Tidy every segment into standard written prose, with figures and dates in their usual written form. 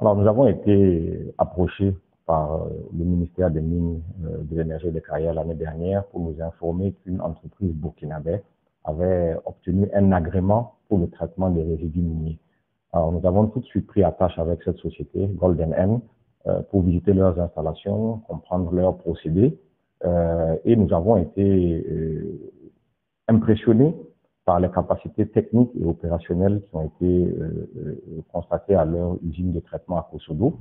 Alors, nous avons été approchés par le ministère des Mines, de l'Énergie et des Carrières l'année dernière pour nous informer qu'une entreprise burkinabé avait obtenu un agrément pour le traitement des résidus miniers. Alors, nous avons tout de suite pris attache avec cette société, Golden N, pour visiter leurs installations, comprendre leurs procédés, et nous avons été impressionnés par les capacités techniques et opérationnelles qui ont été constatées à leur usine de traitement à Kosovo.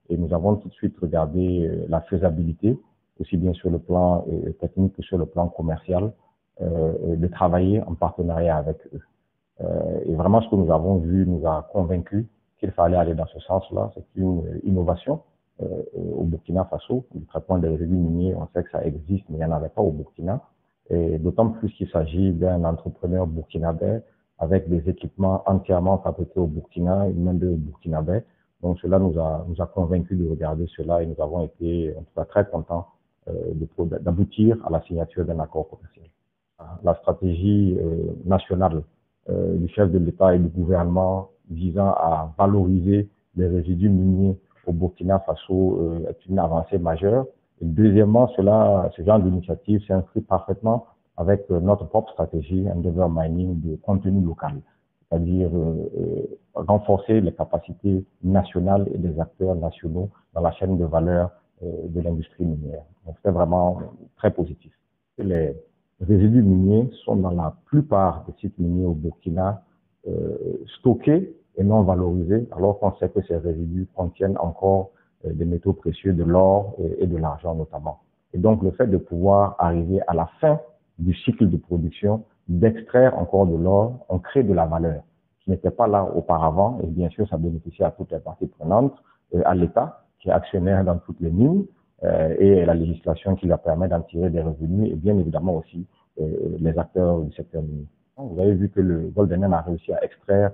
Et nous avons tout de suite regardé la faisabilité, aussi bien sur le plan technique que sur le plan commercial, de travailler en partenariat avec eux. Et vraiment, ce que nous avons vu nous a convaincus qu'il fallait aller dans ce sens-là. C'est une innovation au Burkina Faso. Le traitement des résidus miniers, on sait que ça existe, mais il n'y en avait pas au Burkina. Et d'autant plus qu'il s'agit d'un entrepreneur burkinabé avec des équipements entièrement fabriqués au Burkina, une main-d'œuvre burkinabé. Donc cela nous a convaincus de regarder cela et nous avons été en tout cas très contents d'aboutir à la signature d'un accord commercial. La stratégie nationale du chef de l'État et du gouvernement visant à valoriser les résidus miniers au Burkina Faso est une avancée majeure. Et deuxièmement, ce genre d'initiative s'inscrit parfaitement avec notre propre stratégie Endeavour Mining de contenu local, c'est-à-dire renforcer les capacités nationales et des acteurs nationaux dans la chaîne de valeur de l'industrie minière. Donc c'est vraiment très positif. Les résidus miniers sont dans la plupart des sites miniers au Burkina stockés et non valorisés, alors qu'on sait que ces résidus contiennent encore des métaux précieux, de l'or et de l'argent notamment. Et donc le fait de pouvoir arriver à la fin du cycle de production, d'extraire encore de l'or, on crée de la valeur qui n'était pas là auparavant, et bien sûr ça bénéficie à toutes les parties prenantes, à l'État qui est actionnaire dans toutes les mines, et la législation qui leur permet d'en tirer des revenus, et bien évidemment aussi les acteurs du secteur minier. Vous avez vu que le Golden N a réussi à extraire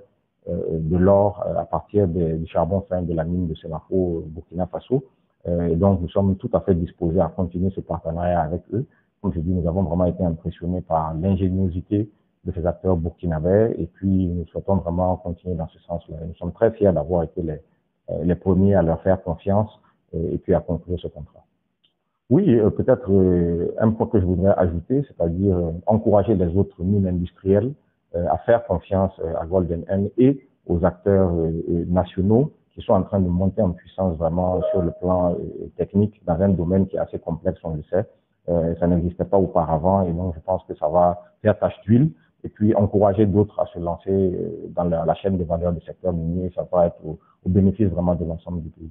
de l'or à partir du charbon fin de la mine de Semafo, Burkina Faso. Et donc, nous sommes tout à fait disposés à continuer ce partenariat avec eux. Comme je dis, nous avons vraiment été impressionnés par l'ingéniosité de ces acteurs burkinabés et puis nous souhaitons vraiment continuer dans ce sens-là. Nous sommes très fiers d'avoir été les premiers à leur faire confiance et puis à conclure ce contrat. Oui, peut-être un point que je voudrais ajouter, c'est-à-dire encourager les autres mines industrielles à faire confiance à Golden N et aux acteurs nationaux qui sont en train de monter en puissance vraiment sur le plan technique dans un domaine qui est assez complexe, on le sait. Ça n'existait pas auparavant et donc je pense que ça va faire tache d'huile et puis encourager d'autres à se lancer dans la chaîne de valeur du secteur minier. Ça va être au bénéfice vraiment de l'ensemble du pays.